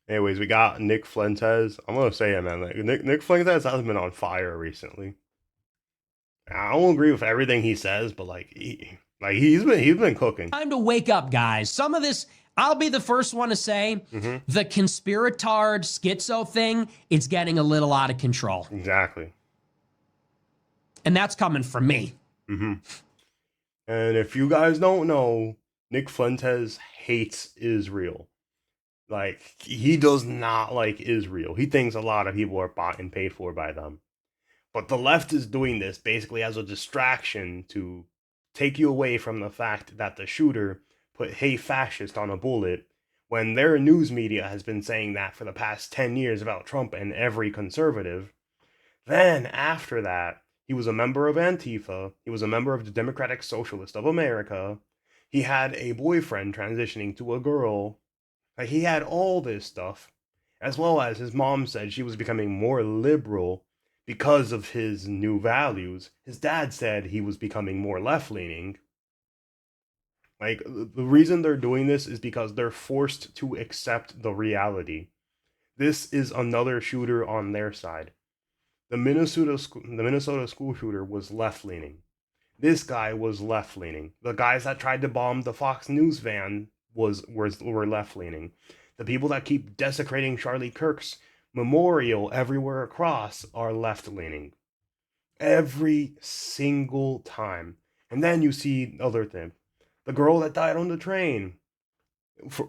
Anyways, we got Nick Fuentes. I'm gonna say it, man. Like Nick Fuentes has been on fire recently. I don't agree with everything he says, but he's been cooking. Time to wake up, guys. Some of this, I'll be the first one to say, the conspiratard schizo thing, it's getting a little out of control. Exactly. And that's coming from me. And if you guys don't know, Nick Fuentes hates Israel. Like, he does not like Israel. He thinks a lot of people are bought and paid for by them. But the left is doing this basically as a distraction to take you away from the fact that the shooter put "Hey Fascist" on a bullet, when their news media has been saying that for the past 10 years about Trump and every conservative. Then, after that, he was a member of Antifa, he was a member of the Democratic Socialist of America, he had a boyfriend transitioning to a girl, like, he had all this stuff, as well as his mom said she was becoming more liberal because of his new values. His dad said he was becoming more left-leaning. Like, the reason they're doing this is because they're forced to accept the reality. This is another shooter on their side. The Minnesota school shooter was left-leaning. This guy was left-leaning. The guys that tried to bomb the Fox News van were left-leaning. The people that keep desecrating Charlie Kirk's memorial everywhere across are left-leaning. Every single time. And then you see other thing. The girl that died on the train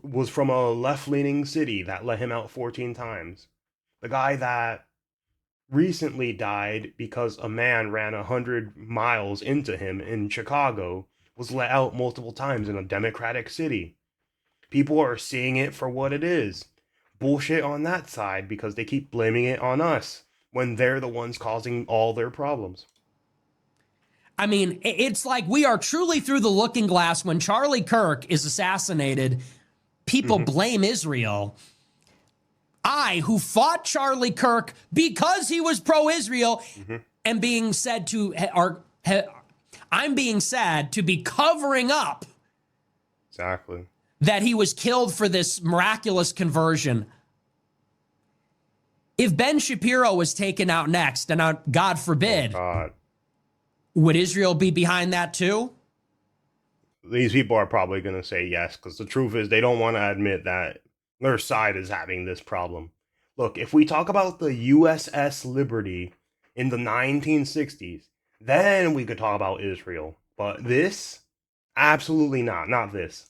was from a left-leaning city that let him out 14 times. The guy that recently died because a man ran 100 miles into him in Chicago was let out multiple times in a Democratic city. People are seeing it for what it is. Bullshit on that side because they keep blaming it on us when they're the ones causing all their problems. I mean, it's like we are truly through the looking glass. When Charlie Kirk is assassinated, people blame Israel. I, who fought Charlie Kirk because he was pro-Israel, am being said to, I'm being said to be covering up Exactly. that he was killed for this miraculous conversion. If Ben Shapiro was taken out next, and God forbid, would Israel be behind that too? These people are probably going to say yes, because the truth is they don't want to admit that their side is having this problem. Look, if we talk about the USS Liberty in the 1960s, then we could talk about Israel. But this? Absolutely not. Not this.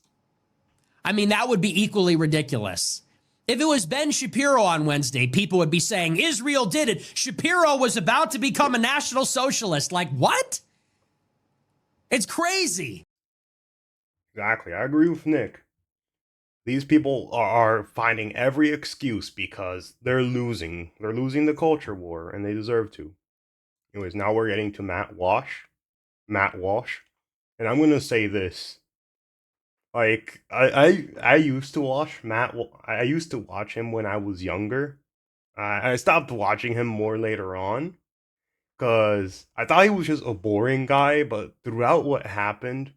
I mean, that would be equally ridiculous. If it was Ben Shapiro on Wednesday, people would be saying, Israel did it. Shapiro was about to become a National Socialist. Like, what? It's crazy. Exactly. I agree with Nick. These people are finding every excuse because they're losing. They're losing the culture war, and they deserve to. Anyways, now we're getting to Matt Walsh. And I'm going to say this. Like, I used to watch I used to watch him when I was younger. I stopped watching him more later on because I thought he was just a boring guy, but throughout what happened,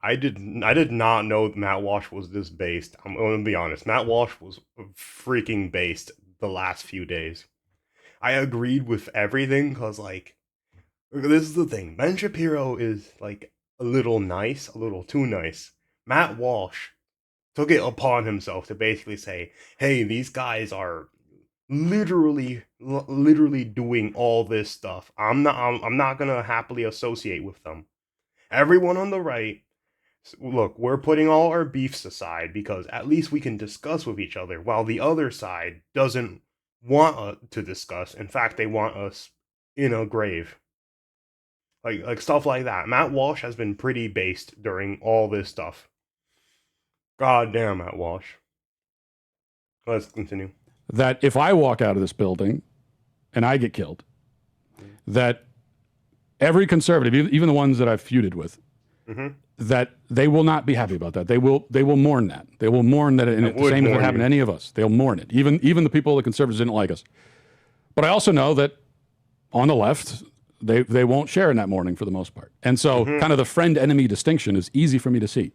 I did not know Matt Walsh was this based. I'm going to be honest. Matt Walsh was freaking based the last few days. I agreed with everything because, like, this is the thing. Ben Shapiro is, like, a little too nice. Matt Walsh took it upon himself to basically say, hey, these guys are literally doing all this stuff. I'm not going to happily associate with them. Everyone on the right, look, we're putting all our beefs aside because at least we can discuss with each other, while the other side doesn't want to discuss. In fact, they want us in a grave. Like stuff like that. Matt Walsh has been pretty based during all this stuff. God damn, Matt Walsh. Let's continue. That if I walk out of this building and I get killed, that every conservative, even the ones that I've feuded with, that they will not be happy about that. They will mourn that. They will mourn that, and the same if it happened to any of us. They'll mourn it. Even the people, the conservatives, didn't like us. But I also know that on the left, they won't share in that mourning for the most part. And so kind of the friend-enemy distinction is easy for me to see.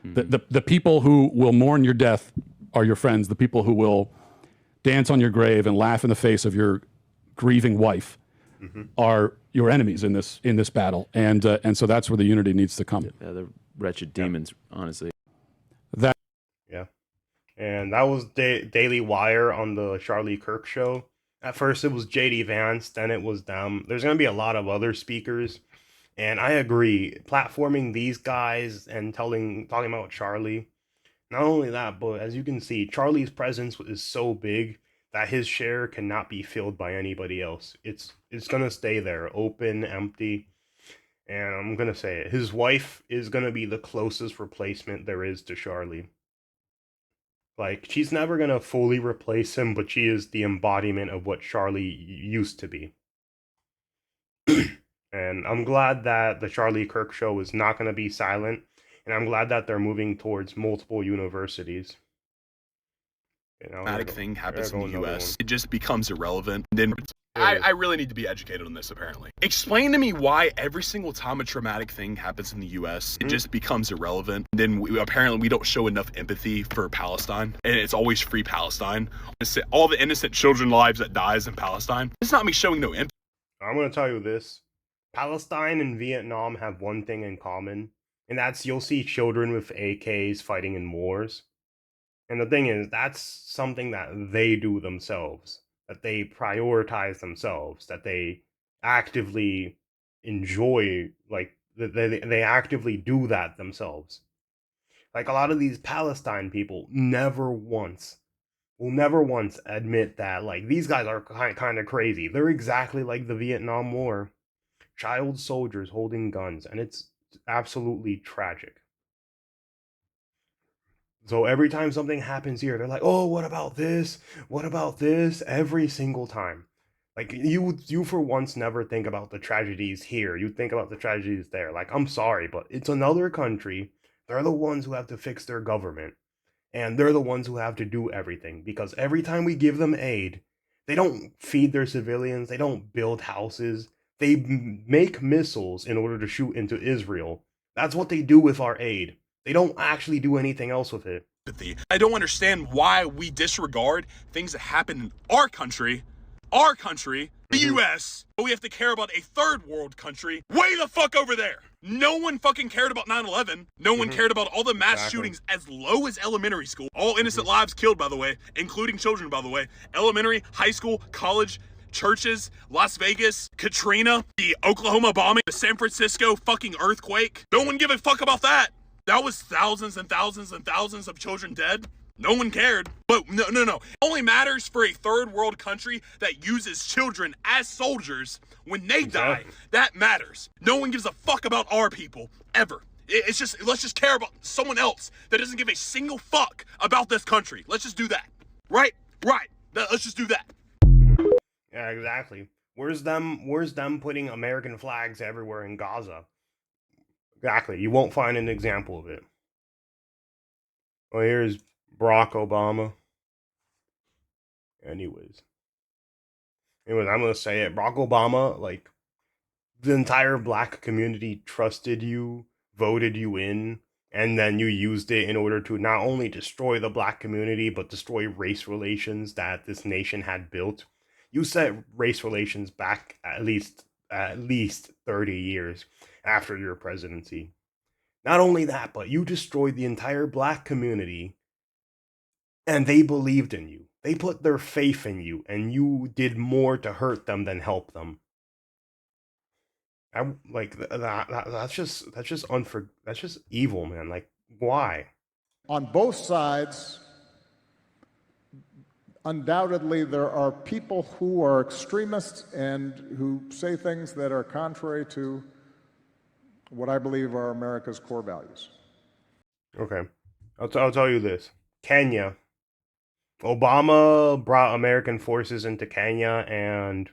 The people who will mourn your death are your friends. The people who will dance on your grave and laugh in the face of your grieving wife are your enemies in this battle, and so that's where the unity needs to come. Yeah, the wretched demons, honestly. That Yeah. And that was Daily Wire on the Charlie Kirk show. At first it was JD Vance, then it was them. There's going to be a lot of other speakers. And I agree, platforming these guys and talking about Charlie, not only that, but as you can see, Charlie's presence is so big that his share cannot be filled by anybody else. It's going to stay there, open, empty. And I'm going to say it. His wife is going to be the closest replacement there is to Charlie. Like, she's never going to fully replace him, but she is the embodiment of what Charlie used to be. And I'm glad that the Charlie Kirk show is not going to be silent. And I'm glad that they're moving towards multiple universities. Dramatic thing happens in the U.S., it just becomes irrelevant. Then I really need to be educated on this, apparently. Explain to me why every single time a traumatic thing happens in the U.S., it just becomes irrelevant. Then apparently we don't show enough empathy for Palestine, and it's always free Palestine. All the innocent children lives that dies in Palestine. It's not me showing no empathy. I'm going to tell you this. Palestine and Vietnam have one thing in common, and that's you'll see children with AKs fighting in wars. And the thing is, that's something that they do themselves, that they prioritize themselves, that they actively enjoy, like, they actively do that themselves. Like, a lot of these Palestine people will never once admit that, like, these guys are kind of crazy. They're exactly like the Vietnam War. Child soldiers holding guns, and it's absolutely tragic. So every time something happens here, they're like, oh, what about this? What about this? Every single time. Like, you for once never think about the tragedies here. You think about the tragedies there. Like, I'm sorry, but it's another country. They're the ones who have to fix their government. And they're the ones who have to do everything. Because every time we give them aid, they don't feed their civilians. They don't build houses. They make missiles in order to shoot into Israel. That's what they do with our aid. They don't actually do anything else with it. I don't understand why we disregard things that happen in our country, the U.S., but we have to care about a third world country way the fuck over there. No one fucking cared about 9/11. No one cared about all the mass shootings as low as elementary school. All innocent lives killed, by the way, including children, by the way. Elementary, high school, college, churches, Las Vegas, Katrina, the Oklahoma bombing, the San Francisco fucking earthquake. No one give a fuck about that. That was thousands and thousands and thousands of children dead. No one cared. But no. It only matters for a third world country that uses children as soldiers when they die. That matters. No one gives a fuck about our people, ever. It's just, let's just care about someone else that doesn't give a single fuck about this country. Let's just do that. Right. Let's just do that. Yeah, exactly. Where's them putting American flags everywhere in Gaza? Exactly. You won't find an example of it. Well, here's Barack Obama. Anyways, I'm going to say it. Barack Obama, like, the entire black community trusted you, voted you in, and then you used it in order to not only destroy the black community, but destroy race relations that this nation had built. You set race relations back at least 30 years after your presidency. Not only that, but you destroyed the entire black community, and they believed in you. They put their faith in you, and you did more to hurt them than help them. That's just evil, man. Like, why? On both sides, undoubtedly, there are people who are extremists and who say things that are contrary to what I believe are America's core values. Okay. I'll tell you this. Kenya. Obama brought American forces into Kenya, and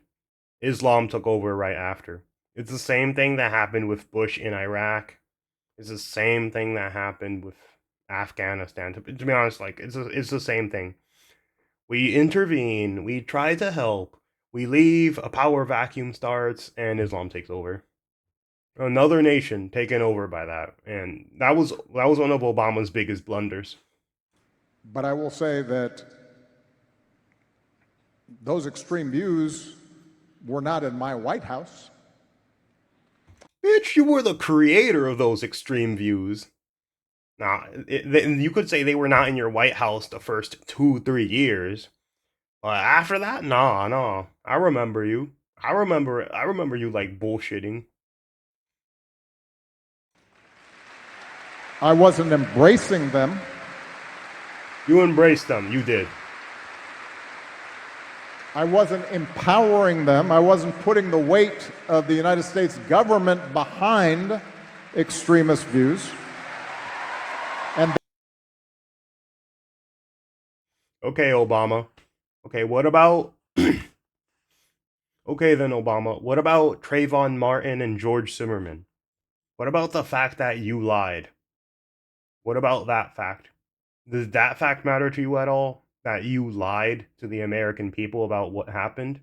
Islam took over right after. It's the same thing that happened with Bush in Iraq. It's the same thing that happened with Afghanistan. To be honest, like, it's the same thing. We intervene, we try to help, we leave, a power vacuum starts, and Islam takes over. Another nation taken over by that, and that was one of Obama's biggest blunders. But I will say that those extreme views were not in my White House. Bitch, you were the creator of those extreme views. Now, you could say they were not in your White House the first 2-3 years. But after that, nah. I remember you. I remember you like bullshitting. I wasn't embracing them. You embraced them. You did. I wasn't empowering them. I wasn't putting the weight of the United States government behind extremist views. And Okay, Obama. Okay, what about... Okay then, Obama. What about Trayvon Martin and George Zimmerman? What about the fact that you lied? What about that fact? Does that fact matter to you at all? That you lied to the American people about what happened?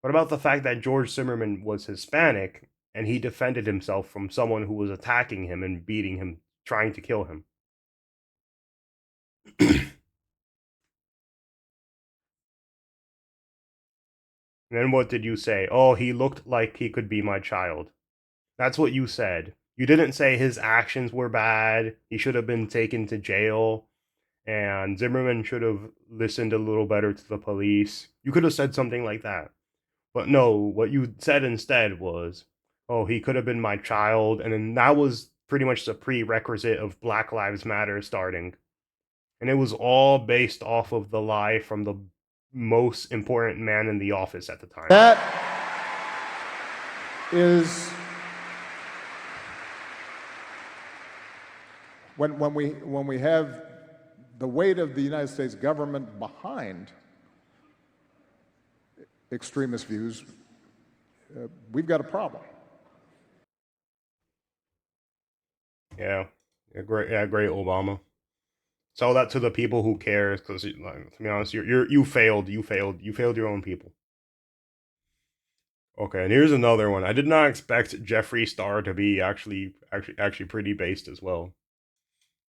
What about the fact that George Zimmerman was Hispanic and he defended himself from someone who was attacking him and beating him, trying to kill him? And then what did you say? Oh, he looked like he could be my child. That's what you said. You didn't say his actions were bad, he should have been taken to jail, and Zimmerman should have listened a little better to the police. You could have said something like that. But no, what you said instead was, oh, he could have been my child, and then that was pretty much the prerequisite of Black Lives Matter starting. And it was all based off of the lie from the most important man in the office at the time. that is when we have the weight of the United States government behind extremist views, we've got a problem. Yeah, great, Obama. Tell that to the people who care, because like, to be honest, you failed your own people. Okay, and here's another one. I did not expect Jeffree Star to be actually pretty based as well.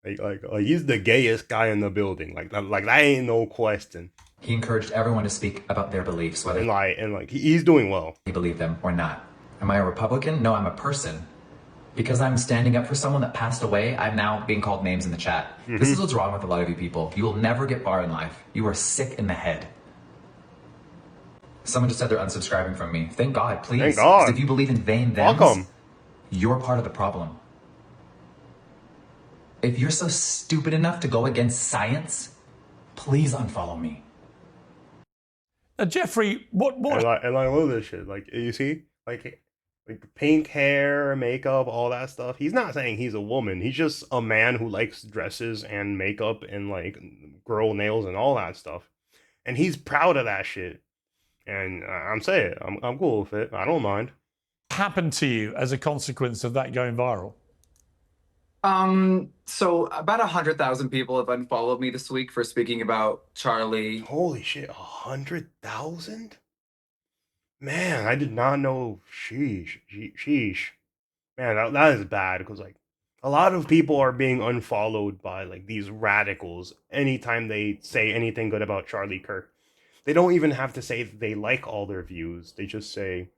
Like he's the gayest guy in the building. Like that ain't no question. He encouraged everyone to speak about their beliefs, whether And he's doing well. they believe them or not. Am I a Republican? No, I'm a person. Because I'm standing up for someone that passed away, I'm now being called names in the chat. This is what's wrong with a lot of you people. You will never get far in life. You are sick in the head. Someone just said they're unsubscribing from me. Thank God, please. Thank God. 'Cause if you believe in vain thems, Welcome. you're part of the problem. If you're so stupid enough to go against science, please unfollow me. Jeffrey, what? And I love this shit. Like, you see, like pink hair, makeup, all that stuff. He's not saying he's a woman. He's just a man who likes dresses and makeup and like girl nails and all that stuff. And he's proud of that shit. And I'm saying, I'm cool with it. I don't mind. happened to you as a consequence of that going viral? So about 100,000 people have unfollowed me this week for speaking about Charlie. Holy shit, 100,000? Man, I did not know. Sheesh. Man, that is bad, because like a lot of people are being unfollowed by like these radicals anytime they say anything good about Charlie Kirk. They don't even have to say that they like all their views. They just say,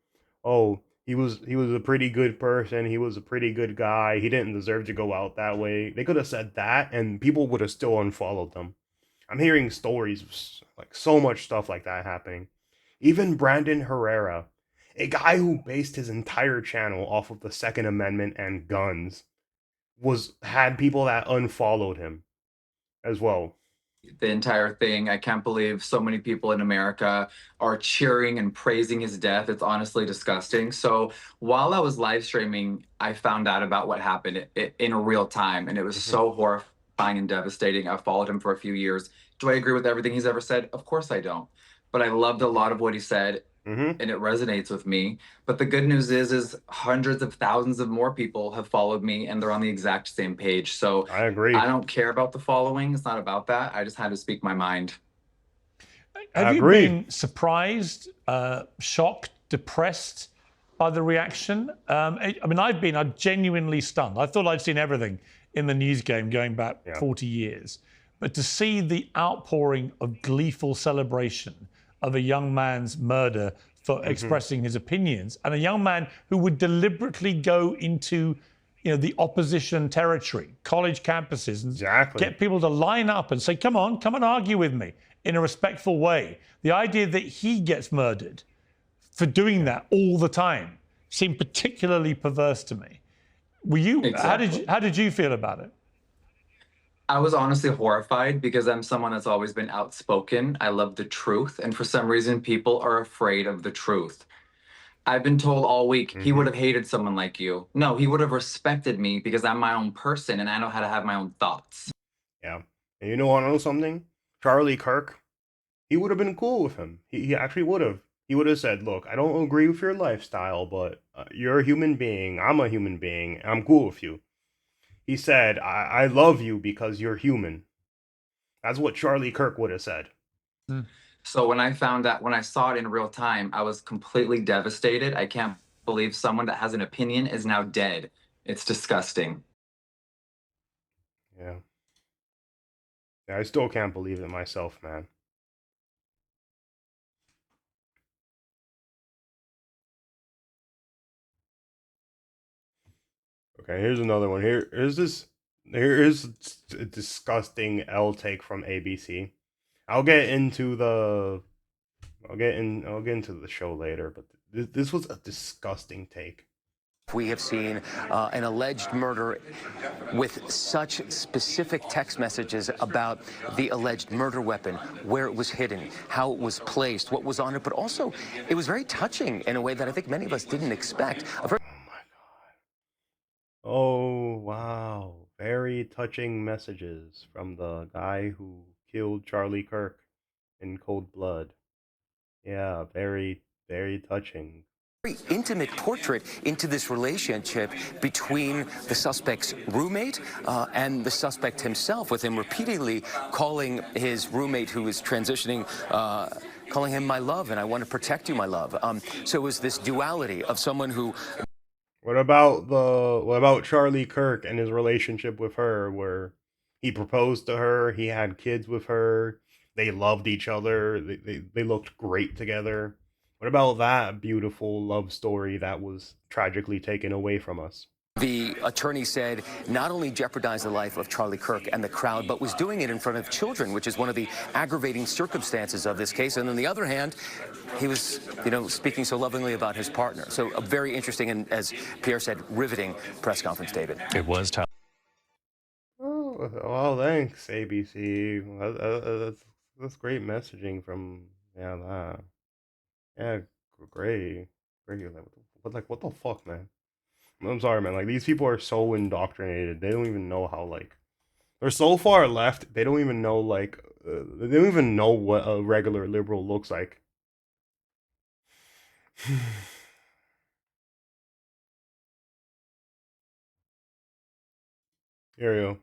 "Oh, he was a pretty good person. He was a pretty good guy. He didn't deserve to go out that way." They could have said that, and people would have still unfollowed them. I'm hearing stories of like so much stuff like that happening. Even Brandon Herrera, a guy who based his entire channel off of the Second Amendment and guns, had people that unfollowed him as well. The entire thing. I can't believe so many people in America are cheering and praising his death. It's honestly disgusting. So while I was live streaming, I found out about what happened in real time, and it was so horrifying and devastating. I followed him for a few years. Do I agree with everything he's ever said? Of course I don't. But I loved a lot of what he said, and it resonates with me. But the good news is hundreds of thousands of more people have followed me, and they're on the exact same page. So I agree. I don't care about the following. It's not about that. I just had to speak my mind. Have you been surprised, shocked, depressed by the reaction? I mean, I'm genuinely stunned. I thought I'd seen everything in the news game going back 40 years. But to see the outpouring of gleeful celebration of a young man's murder for expressing his opinions, and a young man who would deliberately go into the opposition territory, college campuses, and get people to line up and say, come on argue with me in a respectful way. The idea that he gets murdered for doing that all the time seemed particularly perverse to me. Were you? Exactly. How did you feel about it? I was honestly horrified because I'm someone that's always been outspoken. I love the truth, and for some reason, people are afraid of the truth. I've been told all week, he would have hated someone like you. No, he would have respected me because I'm my own person and I know how to have my own thoughts. Yeah. And you know, I know something? Charlie Kirk, he would have been cool with him. He actually would have. He would have said, look, I don't agree with your lifestyle, but you're a human being. I'm a human being. I'm cool with you. He said, I love you because you're human. That's what Charlie Kirk would have said. So when I saw it in real time, I was completely devastated. I can't believe someone that has an opinion is now dead. It's disgusting. Yeah. Yeah, I still can't believe it myself, man. Okay, here's another one. Here is a disgusting L take from ABC. I'll get into the show later, but this was a disgusting take. We have seen an alleged murder with such specific text messages about the alleged murder weapon, where it was hidden, how it was placed, what was on it, but also it was very touching in a way that I think many of us didn't expect. Oh my god. Oh wow. Very touching messages from the guy who killed Charlie Kirk in cold blood. Yeah, very, very touching. Very intimate portrait into this relationship between the suspect's roommate and the suspect himself, with him repeatedly calling his roommate who is transitioning, calling him my love, and I want to protect you, my love. So it was this duality of someone who... What about Charlie Kirk and his relationship with her, where he proposed to her, he had kids with her, they loved each other, they looked great together. What about that beautiful love story that was tragically taken away from us? The attorney said not only jeopardized the life of Charlie Kirk and the crowd, but was doing it in front of children, which is one of the aggravating circumstances of this case. And on the other hand, he was, speaking so lovingly about his partner. So a very interesting and, as Pierre said, riveting press conference, David. It was tough. Oh, well, thanks, ABC. That's great messaging from that. Yeah, great. What the fuck, man? I'm sorry, man. Like, these people are so indoctrinated. They don't even know how, they're so far left. They don't even know, they don't even know what a regular liberal looks like. Here we go.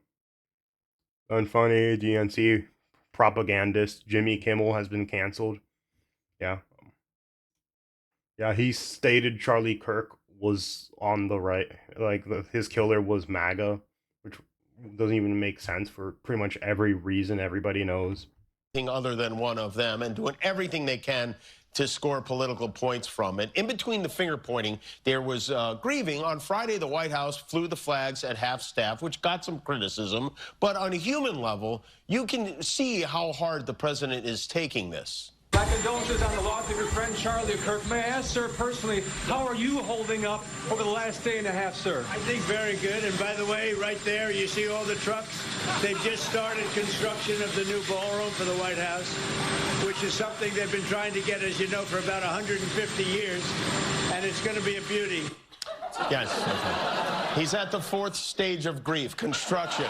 Unfunny DNC propagandist Jimmy Kimmel has been canceled. Yeah. Yeah, he stated Charlie Kirk was on the right. His killer was MAGA, which doesn't even make sense for pretty much every reason everybody knows. Other than one of them, and doing everything they can to score political points from it. In between the finger pointing, there was grieving. On Friday, the White House flew the flags at half-staff, which got some criticism. But on a human level, you can see how hard the president is taking this. My condolences on the loss of your friend Charlie Kirk. May I ask, sir, personally, how are you holding up over the last day and a half, sir? I think very good. And by the way, right there, you see all the trucks? They've just started construction of the new ballroom for the White House, which is something they've been trying to get, as you know, for about 150 years. And it's going to be a beauty. Yes. He's at the fourth stage of grief, construction.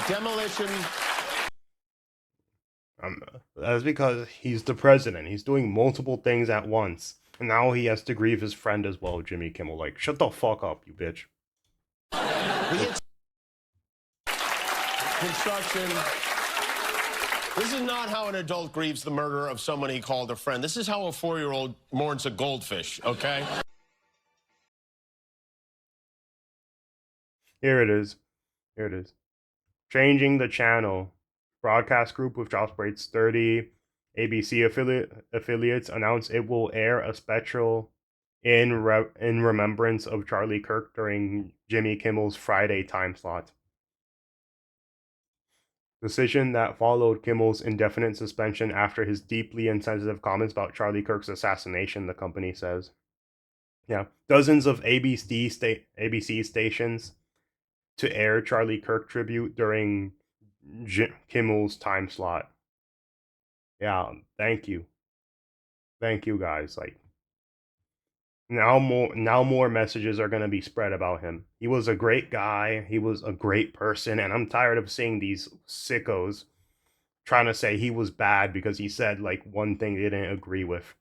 Demolition. That's because he's the president. He's doing multiple things at once. And now he has to grieve his friend as well, Jimmy Kimmel. Like, shut the fuck up, you bitch. Construction. This is not how an adult grieves the murder of someone he called a friend. This is how a 4-year-old mourns a goldfish, okay? Here it is. Here it is. Changing the channel. Broadcast group with job rates 30. ABC affiliates announced it will air a special in remembrance of Charlie Kirk during Jimmy Kimmel's Friday time slot. Decision that followed Kimmel's indefinite suspension after his deeply insensitive comments about Charlie Kirk's assassination, the company says. Yeah, dozens of ABC stations to air Charlie Kirk tribute during Kimmel's time slot. Yeah, thank you guys. Like, now more messages are going to be spread about him. He was a great guy, he was a great person, and I'm tired of seeing these sickos trying to say he was bad because he said like one thing they didn't agree with.